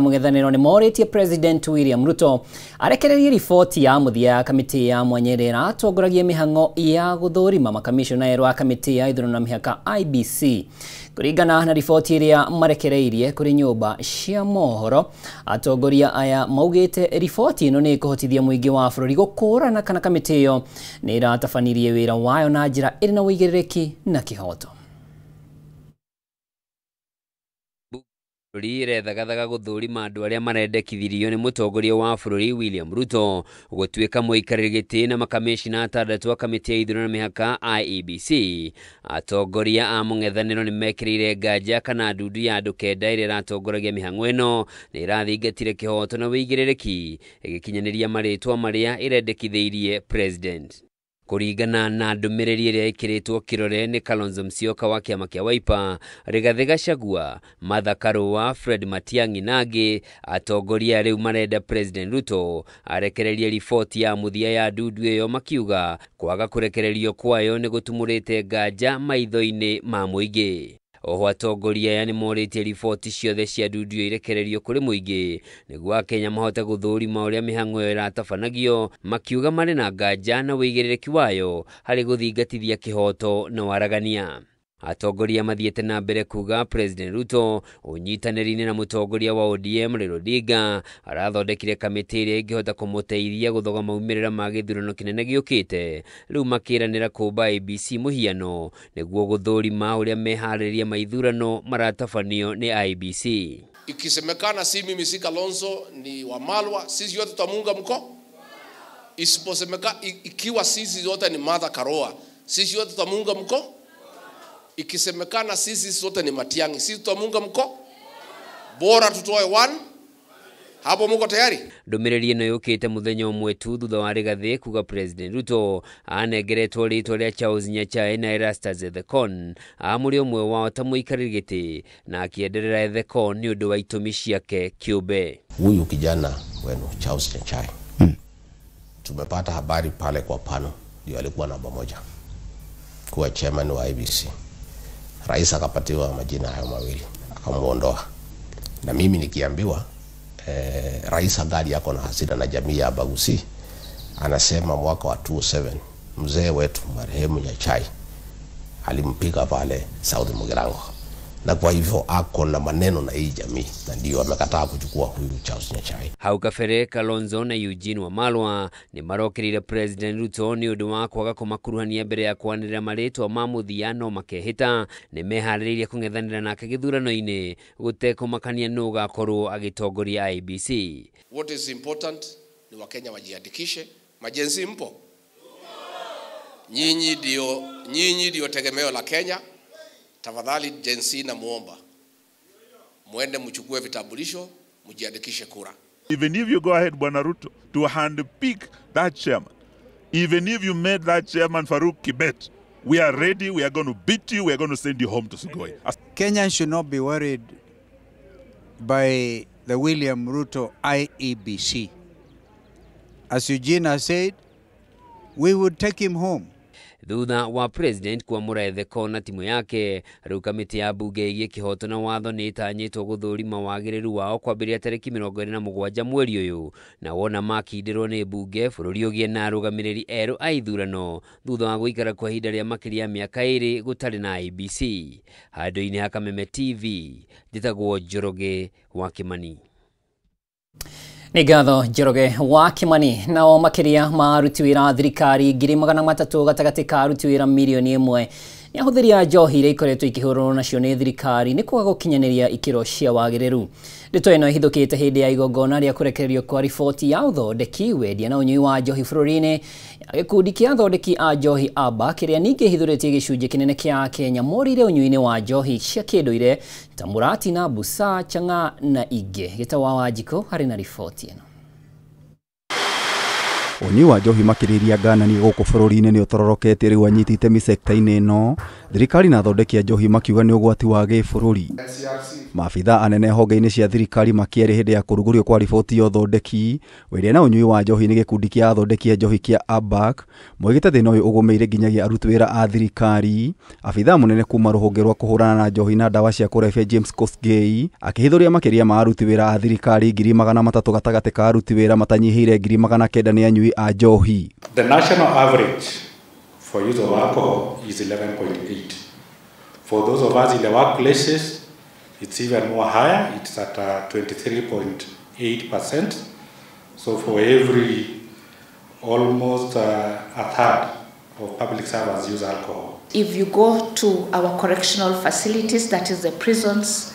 mũng'ethanĩro nĩ morĩtie President William Ruto arekererie riboti ya mũthia ya kamĩtĩ ya mwanya ĩrĩa atongoragia mĩhang'o ya gũthũrima makamishona erũ a kamĩtĩ ya ithurano na mĩhaka IEBC. Kũringana na riboti ĩrĩa marekereirie kũrĩ nyũmba cia mohoro, atongoria aya maugĩte riboti ĩno nĩ ĩkũhotithia mũingĩ wa bũrũri gũkũrana kana kamĩtĩ ĩyo nĩ ĩratabanirie wĩra wayo na njĩra ĩrĩ na ũigĩrĩrĩki na kĩhoto. Irethagathaga gũthũrima andũ arĩa marendekithirio nĩ mũtongoria wa bũrũri William Ruto gũtuĩka mũikarĩri gĩtĩ na makamishina 6 a kamĩtĩ ya ithurano na mĩhaka IEBC. Atongoria a mũng'ethanĩro nĩ mekĩrĩire nganja kana ndundu ya andũ 9 ĩrĩa ĩratongoragia mĩhang'o ĩno nĩ ĩrathingatire kĩhoto na ũigĩrĩrĩki, ĩgĩkinyanĩria marĩtwa marĩa ĩrendekithĩirie President. Kũringana na ndũmĩrĩri ĩrĩa ĩkĩrĩtwo kĩrore nĩ Kalonzo Musyoka wa kĩama kĩa Wiper, Rigathĩ Gachagua, Martha Karũa, Fred Matiang'i na angĩ, atongoria rĩu marenda President Ruto arekererie riboti ya mũthia ya ndundu ĩyo, makiuga kwaga kũrekererio kwayo nĩ gũtumũrĩte nganja maitho-inĩ ma mũingĩ. Oho atongoria aya nĩ morĩtie riboti ciothe cia ndundu irekererio kũrĩ mũingĩ nĩguo Akenya mahote gũthũrima ũrĩa mĩhang'o ĩyo ĩratabanagio, makiuga marĩ na nganja na ũigĩrĩrĩki wayo harĩ gũthingatithia kĩhoto na waragania. Atongoria mathiĩte na mbere kuga President Ruto ũnyitanĩri-inĩ na mũtongoria wa ODM Raila Odinga arathondekire kamĩtĩ ĩrĩa ĩngĩhota kũmũteithia gũthoga maumĩrĩra ma gĩthurano kĩnene gĩũkĩte. Rĩu makĩranĩra kũmba IEBC mũhiano nĩguo gũthũrima ũrĩa meharĩrĩria ma ithurano maratabanio nĩ IEBC. Ikisemekana si mimi si Kalonzo ni Wamalwa, sisi yote tutamuunga mkono. Isiposemekana ikiwa sisi yote ni Martha Karũa, sisi yote tutamuunga mkono. Ikisemekana sisi sote ni Matiang'i, sisi tutamuunga mkono. Bora tutoe one. Hapo muko tayari? Ndũmĩrĩri ĩno yũkĩte mũthenya ũmwe tu thutha wa Rigathĩ kuga President Ruto anengeretwo rĩtwa rĩa Charles Nyachae na Erastus Ethekon amũrĩ ũmwe wao ta mũikarĩri gĩtĩ, na akĩenderera Ethekon nĩ ũndũ wa itũmi ciake kĩũmbe. Huyu kijana wenu Charles Nyachae, tumepata habari pale kwa pano ndio alikuwa namba 1 kuwa chairman wa IEBC. Rais akapatiwa majina hayo mawili akamuondoa, na mimi nikiambiwa rais angali yako na hasira na jamii ya Bagusi. Anasema mwaka wa 2007 mzee wetu marehemu Nyachae alimpiga pale South Mugirango, na kwa hivyo ako na maneno na hii jamii, na ndio amekataa kuchukua huyu Charles Nyachae. Hau kabere Kalonzo na Eugene Wamalwa nĩ marokĩrĩire President Ruto nĩ ũndũ wa kwaga kũmakuruhania mbere ya kwanĩrĩra marĩtwa ma mũthia no makehĩta nĩ meharĩrĩirie kũng'ethanĩra nake gĩthurano-inĩ gũtekũmakania nũ ũgakorwo agĩtongoria IEBC. What is important ni Wakenya wajiandikishe. Majenzi mpo? Nyinyi ndio tegemeo la Kenya. Tafadhali jensi na muomba muende mchukue vitambulisho mjiandikishe kura. Even if you go ahead Bwana Ruto to handpick that chairman, even if you made that chairman Farouk Kibet, we are ready, we are going to beat you, we are going to send you home to Sugoi. Kenyans should not be worried by the William Ruto IEBC. As Eugene said, we would take him home. Thutha wa President kuamũra Ethekon na timu yake, rĩu kamĩtĩ ya mbunge ĩgiĩ kĩhoto na watho nĩ ĩtanyĩtwo gũthũrima wagĩrĩru wao kwambĩrĩria tarĩki 27 mweri ũyũ, na wona makindĩrwo nĩ mbunge bũrũri ũgĩe na arũgamĩrĩri erũ a ithurano thutha wa gũikara kwa ihinda rĩa makĩria ya mĩaka 2 gũtarĩ na IEBC. Handũ-inĩ ha Kameme TV, njĩtagwo Njoroge wa Kimani. Nĩ ngatho Njoroge wa Kimani. Nao makĩria ma aruti wĩra thirikari 300,000 gatagatĩ ka aruti wĩra milioni 1 nĩ ahũthĩri a njohi iria ikoretwo ikĩhũrwo nacio nĩ thirikari nĩ kwaga gũkinyanĩria ikĩro cia wagĩrĩru. Ndeto ĩno ĩhithũkĩte hĩndĩ ya igongona rĩa kũrekererio kwa riboti ya ũthondeki, wendia na ũnyui wa njohi bũrũri-inĩ ya gĩkundi kĩa athondeki a njohi ABA, kĩrĩa ningĩ hithũrĩtie gĩcunjĩ kĩnene kĩa Kenya morĩire ũnyui-inĩ wa njohi cia kĩndũire ta Muratina, Busa, Chang'a na ingĩ. Gĩtawa Wanjikũ harĩ na riboti ĩno. Ũnyui wa njohi makĩrĩria ngananie gũkũ bũrũri-inĩ nĩ ũtororokete rĩu anyiti itemi sekta-inĩ ĩno. Thirikari na athondeki a njohi makiuga nĩ ũgwati wa gĩbũrũri. Maabitha anene honge-inĩ cia thirikari makĩarĩ hĩndĩ ya kũrugũrio kwa riboti ya ũthondeki wĩrĩa na ũnyui wa njohi nĩ gĩkundi kĩa athondeki a njohi kĩa ABAC moigĩte thĩna ũyũ ũgũmĩire nginyagia aruti wĩra a thirikari. Abitha mũnene kuma rũhonge rwa kũhũrana na njohi na ndawa cia kũrebia James Kosgei akĩhithũria makĩria ma aruti wĩra a thirikari 300 gatagatĩ ka aruti wĩra matanyihĩire 900 nĩ anyui a njohi. The national average for use of alcohol is 11.8. For those of us in the workplaces, it's even more higher. It's at 23.8%. So for every almost a third of public servants use alcohol. If you go to our correctional facilities, that is the prisons,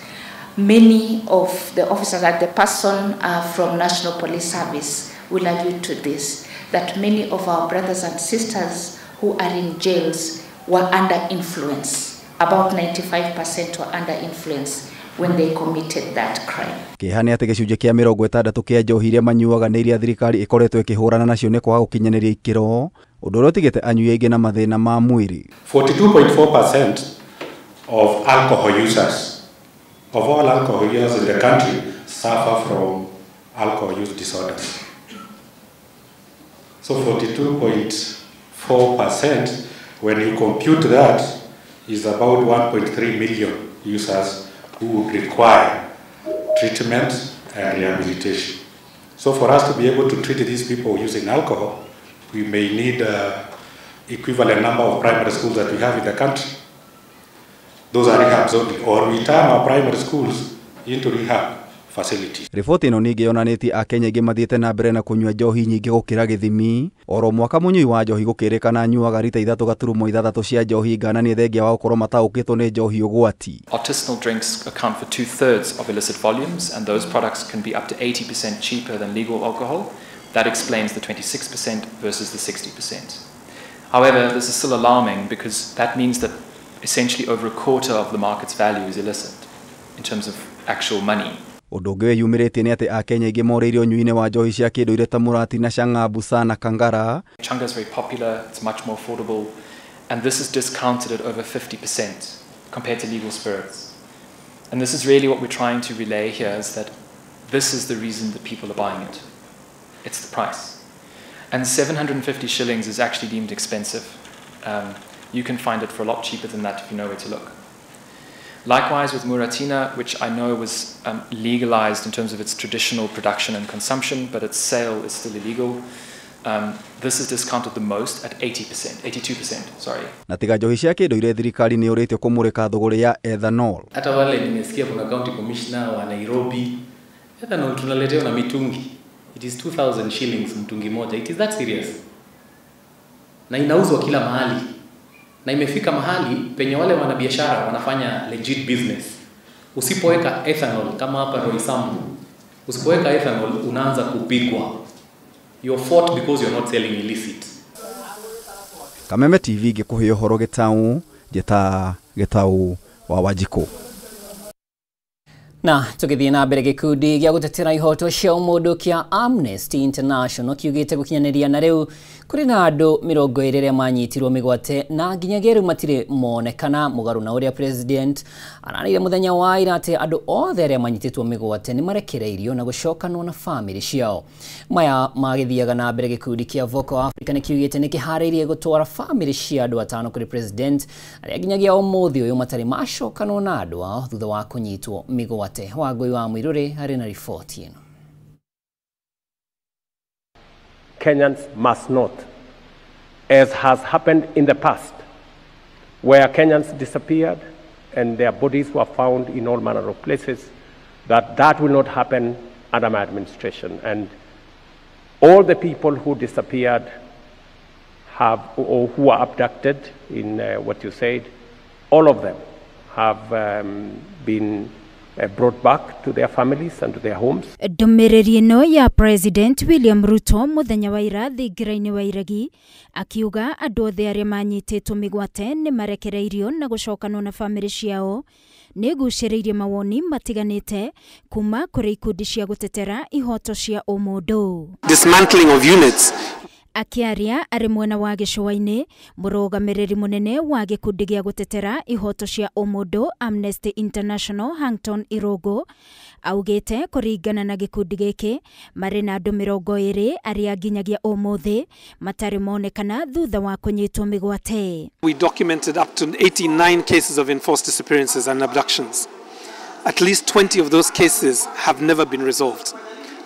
many of the officers at the person are from National Police Service will allude to this, that many of our brothers and sisters who are in jails were under influence. About 95% were under influence when they committed that crime. Kĩhani atĩ gĩcunjĩ kĩa 60 kĩa njohi iria manyuaga nĩ iria thirikari ĩkoretwo ĩkĩhũrana nacio nĩ kwaga gũkinyanĩria ikĩro, ũndũ ũrĩa ũtigĩte anyui aingĩ na mathĩna ma mwĩrĩ. 42.4% of alcohol users, of all alcohol users in the country, suffer from alcohol use disorders. So 42.4%, when you compute that, is about 1.3 million users who would require treatment and rehabilitation. So for us to be able to treat these people using alcohol, we may need equivalent number of primary schools that we have in the country. Those are rehabs only, or we turn our primary schools into rehab facilities. Riboti ĩno ningĩ yonanĩtie Akenya aingĩ mathiĩte na mbere na kũnyua njohi nyingĩ gũkĩra gĩthimi. Oro mwaka mũnyui wa njohi gũkĩrĩkana anyuaga rita 3.6 cia njohi ngananie thengia wa gũkorwo mataũkĩtwo nĩ njohi ũgwati. Artisanal drinks account for 2/3 of illicit volumes, and those products can be up to 80% cheaper than legal alcohol. That explains the 26% versus the 60%. However, this is still alarming because that means that essentially over a quarter of the market's value is illicit in terms of actual money. Ũndũ ũngĩ wĩyumĩrĩtie nĩ atĩ Akenya aingĩ moreire ũnyui-inĩ wa njohi cia kĩndũire ta Murati na Chang'aa, Busaa na Kangara. Changa is very popular, it's much more affordable, and this is discounted at over 50% compared to legal spirits. And this is really what we're trying to relay here, is that this is the reason that people are buying it. It's the price. And 750 shillings is actually deemed expensive. You can find it for a lot cheaper than that if you know where to look. Likewise with Muratina, which I know was legalized in terms of its traditional production and consumption, but its sale is still illegal. This is discounted the most at 82%, sorry. Na tiga njohi cia kĩndũire thirikari nĩ ũrĩtio kũmũrĩka thũgũrĩ ya ethanol. Hata wale nimesikia kuna county commissioner wa Nairobi, ethanol tunaletewa na mitungi. It is 2,000 shillings mtungi moja. It is that serious. Na inauzwa kila mahali. Na imefika mahali penye wale wanabiashara wanafanya legit business. Usipoweka ethanol kama hapa Roysambu, usipoweka ethanol unaanza kupigwa. You're fought because you're not selling illicit. Kameme TV gĩkũhe ũhoro Gĩtaũ, Gĩtaũ wa Wanjikũ. Na tũgĩthiĩ na mbere gĩkundi gĩa gũtetera ihoto cia ũmũndũ kĩa Amnesty International kiugĩte gũkinyanĩria na rĩu kũrĩ na andũ 20 arĩa manyitirwo mĩgwate na nginyagia rĩu matirĩ monekana mũgarũ na ũrĩa president aranĩire mũthenya wa ira atĩ andũ othe arĩa manyitĩtwo mĩgwate nĩ marekereirio na gũcokanwo na famĩlĩ ciao. Maya magĩthiaga na mbere gĩkundi kĩa Vocal Africa nĩ kiugĩte nĩ kĩharĩirie gũtwara famĩlĩ cia andũ 5 kũrĩ president arĩa nginyagia ũmũthĩ ũyũ matarĩ macokanwo na andũ ao thutha wa kũnyitwo mĩgwate. Wagũi wa Mwirũrĩ harĩ na riboti ĩno. Kenyans must not, as has happened in the past, where Kenyans disappeared and their bodies were found in all manner of places, that will not happen under my administration. And all the people who disappeared have, or who were abducted in what you said, all of them have been brought back to their families and to their homes. Ndũmĩrĩri ĩno ya President William Ruto mũthenya wa ira thingira-inĩ wa Iregi akiuga andũ othe arĩa manyitĩtwo mĩgwate nĩ marekereirio na gũcokanwo na famĩlĩ ciao nĩ gucĩrĩirie mawoni matiganĩte kuma kũrĩ ikundi cia gũtetera ihoto cia ũmũndũ. Dismantling of units Akiaria ari mwena wa gicua-ini, murugamiriri munene wa gikundi gia gutetera ihoto cia umundo Amnesty International Hankton Irogo augite kuringana na gikundi giki mari na andu 20 aria nginyagia umuthi matari monekana thutha wa kunyitwo migwate. We documented up to 89 cases of enforced disappearances and abductions. At least 20 of those cases have never been resolved.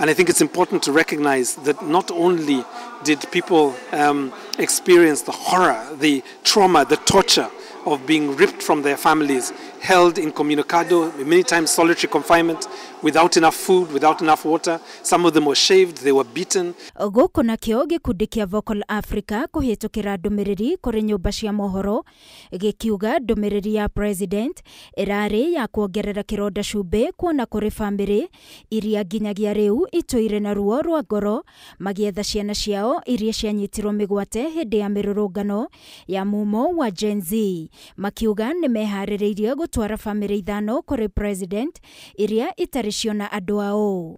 And I think it's important to recognize that not only did people experience the horror, the trauma, the torture of being ripped from their families, held incommunicado, many times solitary confinement, without enough food, without enough water. Some of them were shaved, they were beaten. Goko nakio gikundi kia Vocal Africa kuhitukira ndumiriri kuri nyumba cia mohoro gikiuga ndumiriri ya president irari ya kuongerera kironda cumbi kuona kuri family iria nginyagia riu ituire na ruo rwa ngoro magietha ciana ciao iria cianyitirwo migwate hindi ya mirurungano ya mumo wa Gen Z. Makiuga ni mehaririirie gutwara family ithano kuri president iria itariciona andu ao.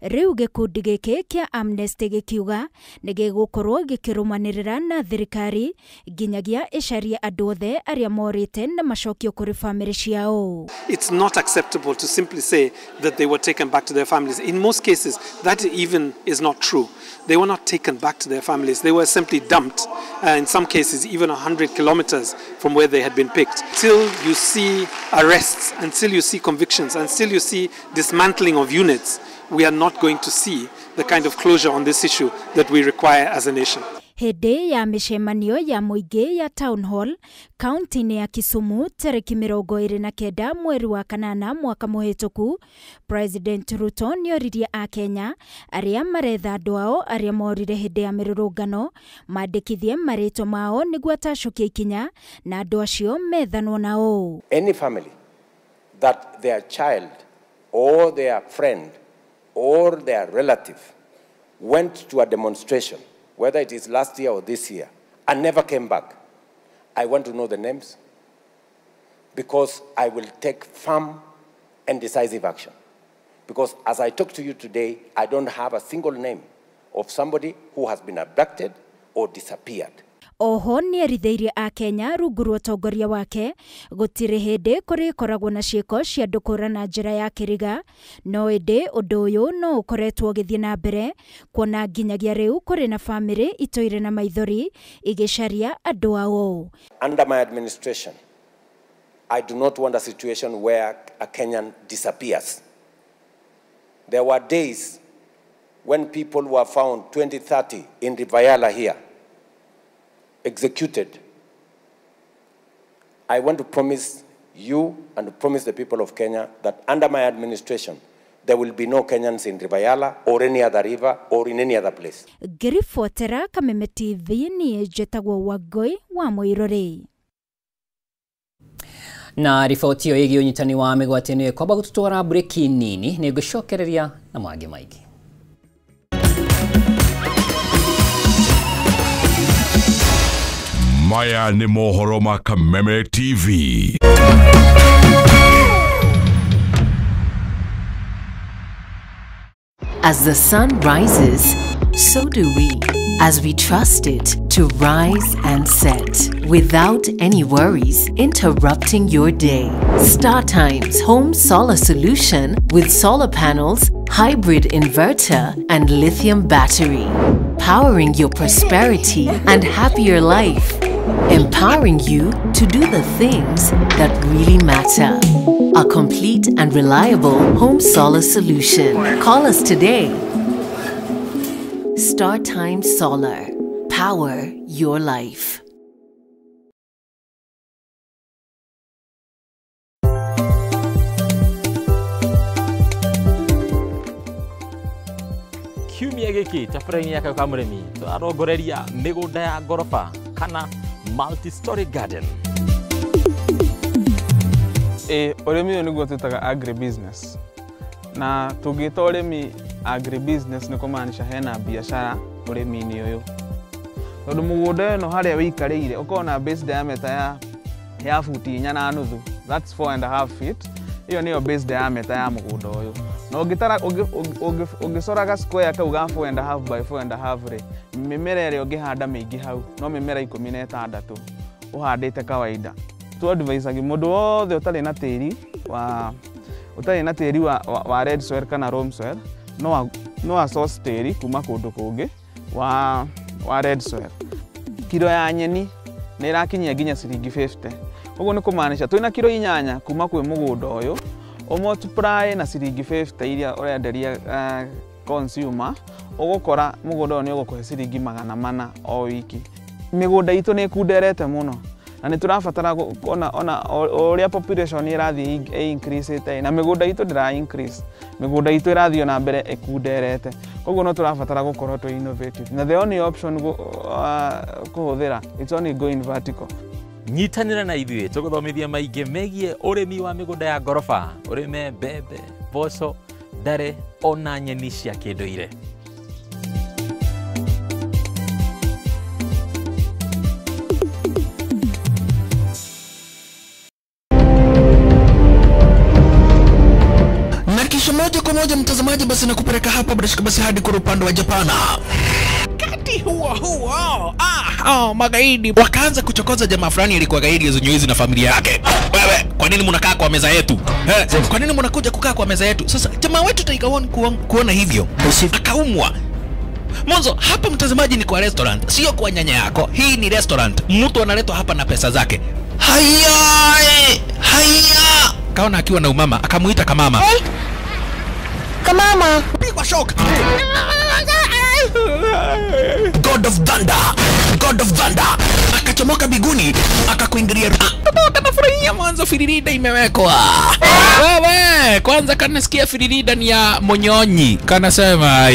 Riu gikundi giki kia Amnesty gikiuga ni gigukorwo gikirumanirira na thirikari nginyagia icaria andu othe aria morite na macokio kuri family ciao. It's not acceptable to simply say that they were taken back to their families. In most cases, that even is not true. They were not taken back to their families. They were simply dumped, in some cases even 100 kilometers from where they had been picked. Until you see arrests, until you see convictions, until you see dismantling of units, we are not going to see the kind of closure on this issue that we require as a nation. Hindi ya mishemanio ya muingi ya Town Hall, kaunti ya Kisumu, tariki 29 mweri wa kanana mwaka muhituku, President Ruto nioririe a Kenya aria maretha andu ao aria morire hindi ya mirurungano mandikithie marito mao niguo atacokia ikinya na andu acio methanwo nao. Any family that their child or their friend or their relative went to a demonstration, whether it is last year or this year, and never came back, I want to know the names, because I will take firm and decisive action. Because as I talk to you today, I don't have a single name of somebody who has been abducted or disappeared. Oho ni eritheirie a Kenya rungu rwa utongoria wake gutire hindi kuri koragwo na ciiko cia ndukura na njira ya kiriga no indi undu uyu no ukoretwo githie na mbere kuona nginyagia riu kuri na family itoire na maithori igicaria andu ao. Under my administration, I do not want a situation where a Kenyan disappears. There were days when people were found 20-30 in Rivayala here, executed. I want to promise you and to promise the people of Kenya that under my administration, there will be no Kenyans in Rivayala or any other river or in any other place. Ngiribotera Kameme TV ni jetagwo Wangui wa Muiruri. Na riboti iyo igi unyitani wa migwatini kwamba gututwara breki nini ni gucokereria na mwangi maigi. Maya ni mohoro ma Kameme TV. As the sun rises, so do we, as we trust it to rise and set without any worries interrupting your day. StarTimes Home Solar Solution with solar panels, hybrid inverter, and lithium battery. Powering your prosperity and happier life. Empowering you to do the things that really matter. A complete and reliable home solar solution. Call us today. StarTimes Solar. Power your life. Kiumia giki tabarani yake kwa murimi turarongoreria migunda ya ngorofa kana multi-story garden. Urimi uyu niguo twitaga agribusiness. Na tugita urimi agribusiness ni kumaanisha hena biashara urimi-ini uyu. Tondu mugunda no haria wikarire ukona base diameter ya futi 4.5, that's 4.5 feet. Iyo niyo base diameter ya mugunda uyu. na ũngĩcoraga square kau ga 4.5 by 4.5 rĩ, mĩmera ĩrĩa ũngĩhanda mĩingĩ hau no mĩmera 16 ũhandĩte kawaida. Tu advise mũndũ wothe ũtarĩ na tĩri wa red soil kana loam soil no source tĩri kuma kũndũ kũngĩ wa red soil. Kilo ya nyeni nĩ ĩrakinyia nginya ciringi 50. Ũguo nĩ kũmaanisha twĩna kilo 8 kuma kwĩ mũgũnda ũyũ multiply na ciringi 50 iria ũrenderia consumer, ũgũkora mũgũnda ũyũ nĩ ũgũkũhe ciringi 400 o wiki. Mĩgũnda itũ nĩ kunderete mũno na nĩ tũrabatara ona ũrĩa population ĩrathiĩ increase na mĩgũnda itũ ndĩra increase, mĩgũnda itũ ĩrathiĩ na mbere ĩkunderete. Koguo no tũrabatara gũkorwo twĩ innovative na the only option kũhũthĩra it's only going vertical. Nyitanĩra na ithuĩ tũgũthomithia maingĩ megiĩ ũrĩmi wa mĩgũnda ya ngoroba, ũrĩme mbembe, mboco, ndare ona nyeni cia kĩndũire. Na kisha moja kwa moja mtazamaji, basi nakupeleka hapa basi hadi kwa upande wa Japana. Kati huo magaidi wakaanza kuchokoza jamaa fulani alikuwa gaidi ya Zunyuizi na familia yake. Wewe, kwa nini mnakaa kwa meza yetu? Kwa nini mnakuja kukaa kwa meza yetu? Sasa jamaa wetu Taika kuona hivyo akaumwa. Mwanzo hapa mtazamaji ni kwa restaurant, sio kwa nyanya yako. Hii ni restaurant. Mtu analetwa hapa na pesa zake. Haya. Kaona akiwa na umama, akamuita kamama. Kamama, pigwa shock. God of Thunder akachomoka biguni akakuingilia. Kanafurahia mwanzo firirida imewekwa. Wewe kwanza kanasikia firirida ni ya Monyonyi, kanasema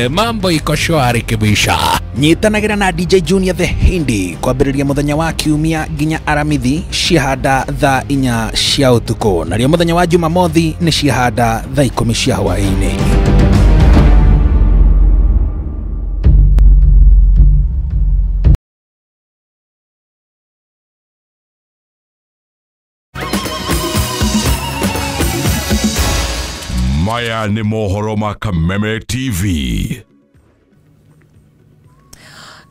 mambo iko shwari kabisa. Nyitanagira na DJ Junior the Hindi kwambĩrĩria mũthenya wa Kiumia nginya Aramithi ciahanda thaa 4 cia ũtukũ, na rĩo mũthenya wa Jumamothi nĩ ciahanda thaa 10 cia hwaĩ-inĩ. Maya nĩ mohoro ma Kameme TV.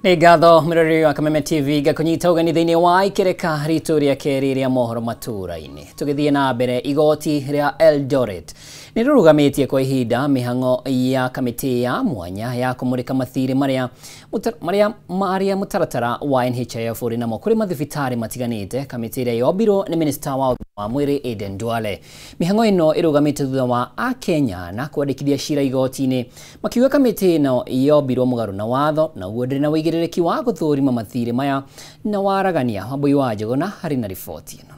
Nĩ ngatho mĩroreri wa Kameme TV gakũnyita ũgeni thĩinĩ wa ikereka ritũ rĩa kerĩ rĩa mohoro matũra-inĩ. Tũgĩthiĩ na mbere, igoti rĩa Eldoret nĩ rĩrũgamĩtie kwa ihinda mĩhang'o ya kamĩtĩ ya mwanya ya kũmũrĩka mathirĩ marĩa mũtaratara wa NHIF ũrĩ namo kũrĩ mathibitarĩ matiganĩte. Kamĩtĩ ĩrĩa yombirwo nĩ minista wa mwĩrĩ Aden Duale. Mĩhang'o ĩno ĩrũgamĩte thutha wa Akenya na kwandĩkithia cira igoti-inĩ, makiuga kamĩtĩ ĩno yombirwo mũgarũ na watho na guo ndĩrĩ na wĩigĩrĩrĩki wa gũthũrima mathirĩ maya na waragania. Wambui wa Njũgũna harĩ na riboti ĩno.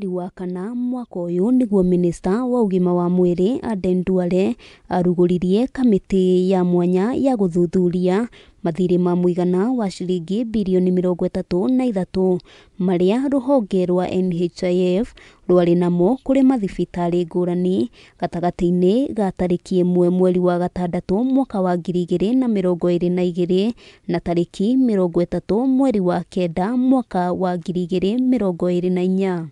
wa kana mwaka ũyũ nĩguo minista wa ũgima wa mwĩrĩ Aden Duale arugũririe kamĩtĩ ya mwanya ya gũthuthuria mathirĩ ma mũigana wa ciringi bilioni 33 marĩa rũhonge rwa NHIF rwarĩ namo kũrĩ mathibitarĩ ngũrani gatagatĩ-inĩ ga tarĩki 1 mweri wa gatandatũ mwaka wa 2022 na tarĩki 30 mweri wa kenda mwaka wa 2024.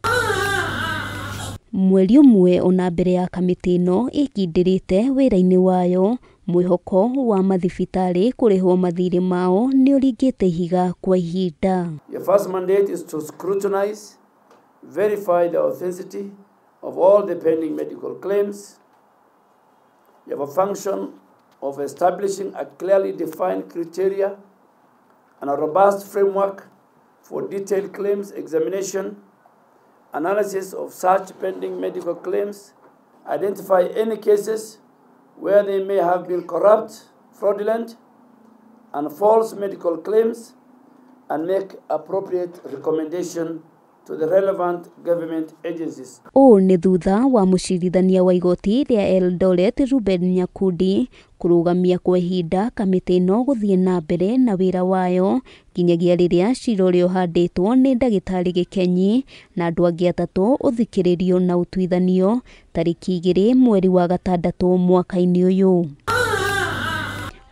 Mweri ũmwe ona mbere ya kamĩtĩ ĩno ĩkindĩrĩte wĩra-inĩ wayo, mwĩhoko wa mathibitarĩ kũrĩhwo mathirĩ mao nĩ ũringĩte ihiga kwa ihinda. Your first mandate is to scrutinize, verify the authenticity of all the pending medical claims. You have a function of establishing a clearly defined criteria and a robust framework for detailed claims examination, analysis of such pending medical claims, identify any cases where they may have been corrupt, fraudulent, and false medical claims, and make appropriate recommendation to the relevant government agencies. Ũũ nĩ thutha wa mũcirithania wa igoti rĩa Eldoret Ruben Nyakundi kũrũgamia kwa ihinda kamĩtĩ ĩno gũthiĩ na mbere na wĩra wayo nginyagia rĩrĩa cira ũrĩa ũhandĩtwo nĩ ndagĩtarĩ Gĩkenyi na andũ angĩ atatũ ũthikĩrĩrio na ũtuithanio tarĩki 2 mweri wa gatandatũ mwaka-inĩ ũyũ.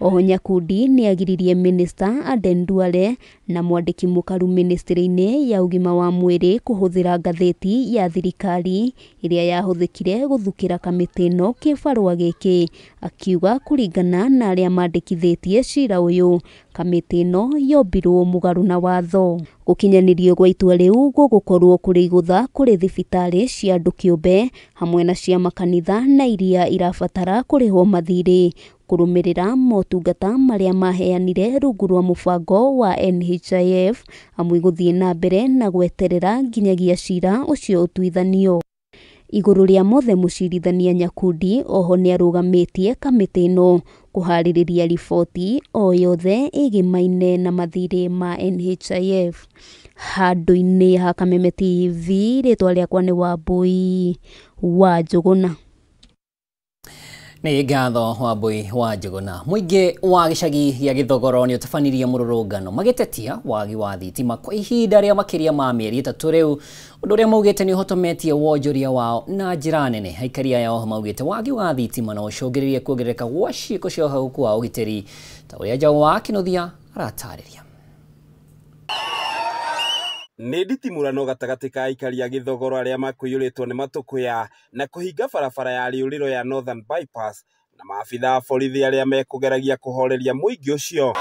Oho Nyakundi nĩ agiririe minista Aden Duale na mwandiki mukaru ministry-inĩ ya ugima wa mwĩrĩ kuhuthira ngathĩti ya thirikari iria yahuthikire guthukira kamĩtĩ ĩno kĩbarũa gĩkĩ, akiuga kuringana na arĩa mandĩkithĩtie cira ũyũ, kamĩtĩ ĩno yombirwo mũgarũ na watho. Gukinyanĩrio gwa itua rĩu gũgũkorwo kũrĩ igũtha kũrĩ thibitarĩ cia andũ kĩũmbe hamwe na cia makanitha na iria irabatara kũrĩhwo mathirĩ kũrũmĩrĩra motungata marĩa maheanire rungu rwa mũbango wa NHIF amwe gũthiĩ na mbere na gweterera nginyagia cira ũcio ũtuithanio. Igũrũ rĩa mothe mũcirithania Nyakundi oho nĩarũgamĩtie kamĩtĩ ĩno kuharĩrĩria riboti o yothe ĩgĩmaine na mathirĩ ma NHIF. Handũ-inĩ ha Kameme TV, rĩtwa rĩakwa nĩ Wambui wa Njũgũna. Nĩ ngatho Wambui wa Njũgũna. Mũingĩ wa gĩcagi gĩa Gĩthogoro nĩ ũtabanirie mũrũrũngano magĩtetia wagi wa thitima kwa ihinda rĩa makĩria ma mĩeri 3 rĩu, ũndũ ũrĩa maugĩte nĩ ũhotometie wonjoria wao na njĩra nene. Aikari aya maugĩte wagi wa thitima no ũcũngĩrĩrie kuongerereka gwa ciĩko cia ũhaũku wa ũgitĩri, ta ũrĩa Njaũ wa Kĩnuthia aratarĩria. Nĩ nditimũrano gatagatĩ ka aikari a Gĩthogoro arĩa makũiyũrĩtwo nĩ matũkũya na kũhinga barabara ya rĩũrĩro ya Northern Bypass na maabitha a borithi arĩa mekũgeragia kũhoreria mũingĩ ũcio.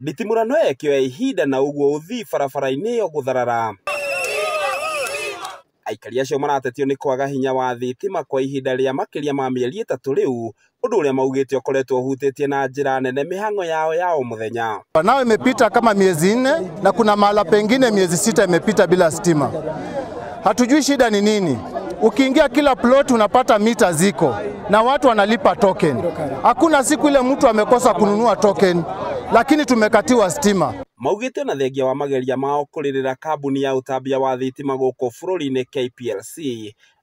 Nditimũrano ĩkĩoya ihinda na ũguo ũthii barabara-inĩ ĩyo gũtharara. Aikari acio maratetio nĩ kwaga hinya wa thitima kwa ihinda rĩa makĩria ma mĩeri 3 rĩu, ũndũ ũrĩa maugĩte ũkoretwo ũhutĩtie na njĩra nene mĩhang'o yao ya o mũthenya. Nao imepita kama miezi 4 na kuna mahala pengine miezi 6 imepita bila stima. Hatujui shida ni nini. Ukiingia kila plot unapata mita ziko na watu wanalipa token. Hakuna siku ile mtu amekosa kununua token, lakini tumekatiwa stima. Maugĩte na thengia wa mageria mao kũrĩrĩra kambuni ya ũtambia wa thitima gũkũ bũrũri-inĩ KPLC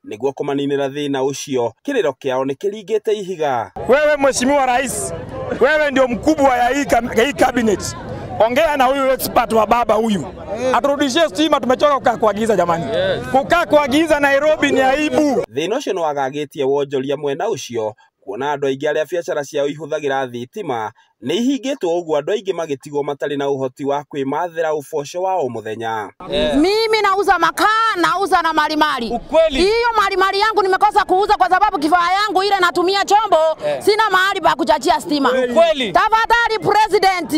nĩguo kũmaninĩra thĩna ũcio, kĩrĩro kĩao nĩ kĩringĩte ihiga. Wewe Mheshimiwa Rais, wewe ndio mkubwa ya hii cabinet. Ongea na huyu expert wa baba huyu. Aturudishie stima, tumechoka kukaa kwa giza jamani. Kukaa kwa giza Nairobi ni aibu. Thĩna ũcio nĩ wagagĩtie wonjoria mwena ũcio, kuona andũ aingĩ arĩa biacara ciao ihũthagĩra thitima nĩ ihingĩtwo ũguo andũ aingĩ magĩtigwo matarĩ na ũhoti wa kwĩmathĩra ũboco wa o mũthenya. Mimi nauza makaa, nauza na malimali. Ukweli. Hiyo malimali yangu nimekosa kuuza kwa sababu kifaa yangu ile natumia chombo, sina mahali pa kuchachia stima. Ukweli. Tafadhali President,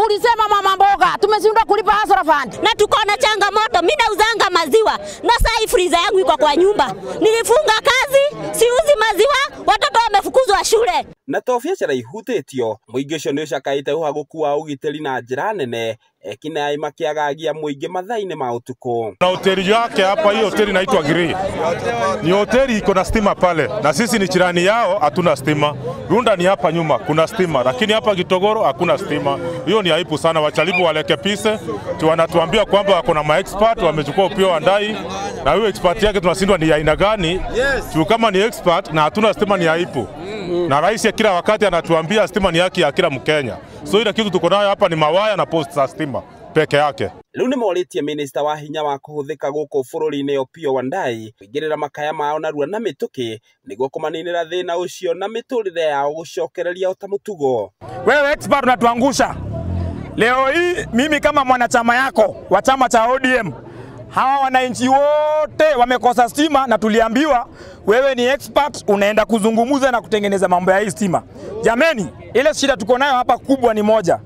ulisema mama mboga, tumeshindwa kulipa Hasara Fund. Na tuko na changamoto, mimi nauzanga maziwa na sai freezer yangu iko kwa nyumba. Nilifunga kazi, siuzi maziwa, watoto wamefukuzwa shule. Na to biacara ihutĩtio, mũingĩ ũcio nĩ ũcakaĩte ũhagũku wa ũgitĩri na njĩra nene, ekinaĩ makĩagagia mũingĩ mathaa-inĩ ma ũtukũ. Na hoteli yake hapa, hii hoteli inaitwa Green. Ni hoteli iko na stima pale, na sisi ni jirani yao, hatuna stima. Runda ni hapa nyuma kuna stima, lakini hapa Gitogoro hakuna stima. Hiyo ni aibu sana. Wachalibu walekepise, wanatuambia kwamba wako na maexpert wamechukua upio wa ndai, na huyo expert yake tunashindwa ni aina gani. Kama ni expert na hatuna stima ni aibu. Na rais ya kila wakati anatuambia stima ni haki ya kila Mkenya. So ile kitu tuko nayo hapa ni mawaya na post za stima peke yake. Rĩu nĩ morĩtie minista wa hinya wa kũhũthĩka gũkũ bũrũri-inĩ Opiyo Wandayi kũingĩrĩra makaya mao narua na mĩtũkĩ nĩguo kũmaninĩra thĩna ũcio na mĩtũrĩre yao gũcokereria o ta mũtugo. Wewe expert unatuangusha. Leo hii mimi kama mwanachama yako wa chama cha ODM, hawa wananchi wote wamekosa stima na tuliambiwa wewe ni expert, unaenda kuzungumuza na kutengeneza mambo ya hii stima. Jameni, ile shida tuko nayo hapa kubwa ni moja.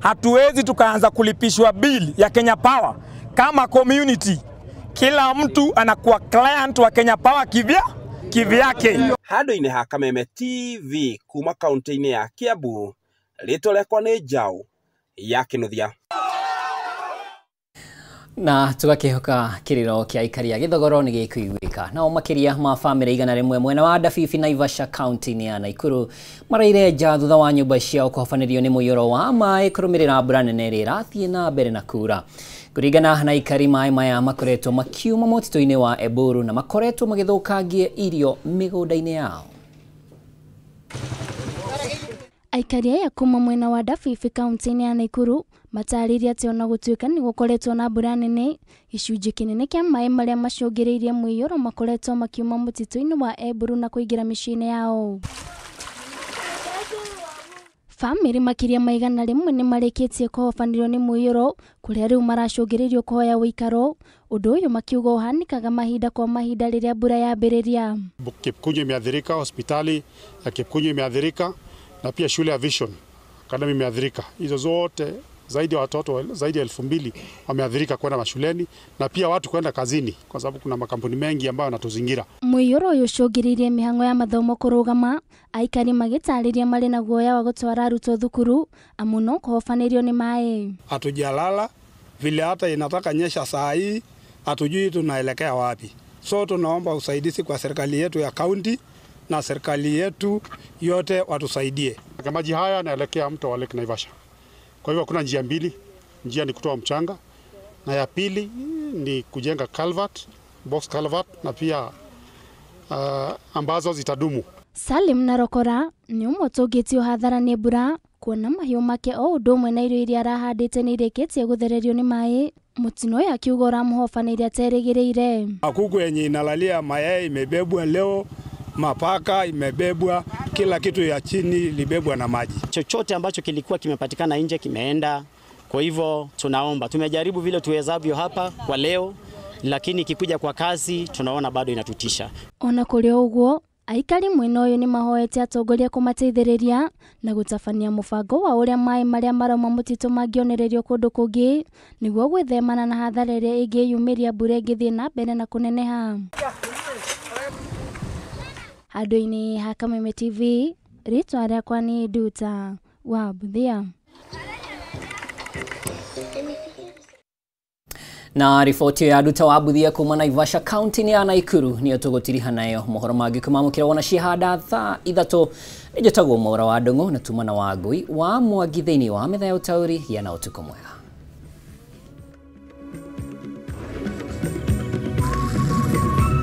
Hatuwezi tukaanza kulipishwa bill ya Kenya Power kama community. Kila mtu anakuwa client wa Kenya Power kivyake. Handũ-inĩ ha Kameme TV kuma kaunti-inĩ ya Kiambu, rĩtwa rĩakwa nĩ Njaũ ya Kĩnuthia. Na tugakihoka kiriro kia aikari a Gĩthogoro nĩ gĩkũiguĩka. Nao makĩria ma famĩlĩ 100 mwena wa Ndabibi Naivasha kaunti-inĩ ya Naikuru maraire nja thutha wa nyũmba ciao kũhobanĩrio nĩ mũiyũro wa maĩ kũrũmĩrĩra mbura nene ĩrĩa ĩrathiĩ na mbere na kura. Kũringana na aikari, maĩ maya makoretwo makiuma mũtitũ-inĩ wa Eburu na makoretwo magĩthũkangia irio mĩgũnda-inĩ yao. Aikari aya kuma mwena wa Ndabibi kaunti-inĩ ya Naikuru matarĩria atĩ ona gũtuĩka nĩ gũkoretwo na mbura nene, gĩcunjĩ kĩnene kĩa maĩ marĩa macũngĩrĩirie mũiyũro makoretwo makiuma mũtitũ-inĩ wa Eburu na kũingĩra mĩciĩ-inĩ yao. Family makiria maigana rimwe ni mareketie kuhofanirwo ni muiyuro kuria riu maracungiririo kuhoya wikaro undu uyu makiuga uhanikaga mahinda kwa mahinda riria mbura yambiriria. Kipkunyu imeathirika, hospitali ya Kipkunyu imeathirika na pia shule ya Vision Academy imeathirika. Hizo zote zaidi ya watoto zaidi ya 2000 wameathirika kwenda mashuleni na pia watu kwenda kazini kwa sababu kuna makampuni mengi ambayo yanatuzingira. Muiyuro uyu ucungiririe mihango ya mathomo kurugama, aikari magitariria mari na guoya wa gutwara arutwo thukuru amuno kuhofanirio ni mai. Hatujalala vile hata inataka nyesha saa hii, hatujui tunaelekea wapi. So tunaomba usaidizi kwa serikali yetu ya kaunti na serikali yetu yote watusaidie. Maji haya yanaelekea mto wa Lake Naivasha. Kwa hivyo kuna njia mbili, njia ni kutoa mchanga na ya pili ni kujenga culvert, box culvert na pia ambazo zitadumu. Salim Narokora ni umotogitio hathara ni mbura kuona mahiu make o undu umwe na irio iria arahandite ni ireketie guthererio ni mai. Mutino ya kiugo uramuhofanire aterigiriire. Kuku yenye inalalia mayai imebebwa leo, mapaka imebebwa, kila kitu ya chini libebwa na maji. Chochote ambacho kilikuwa kimepatikana nje kimeenda. Kwa hivyo tunaomba, tumejaribu vile tuwezavyo hapa kwa leo, lakini ikikuja kwa kazi tunaona bado inatutisha. Ona kuri uguo aikari mwena uyu ni mahoete atongoria kumateithiriria na gutabania mubango wa uria mai maria maroma mutito mangionererio kundu kungi niguo gwithemana na hathara iria ingiyumiria mbura ingithii na mbere na kuneneha. Handũ-inĩ ha Kameme TV, rĩtwa rĩakwa nĩ Nduta wa Buthia. Na riboti ya Nduta wa Buthia kuma Naivasha County ni ya Naikuru niyo tugutiriha nayo mohoro mangĩ kumamukira wona cihanda thaa 3 nĩnjĩtagwo Mwaura wa Ndung'u na tumana wa Ngui wa Mwangi thĩinĩ wa metha ya ũtaũri ya na ũtukũ mwega.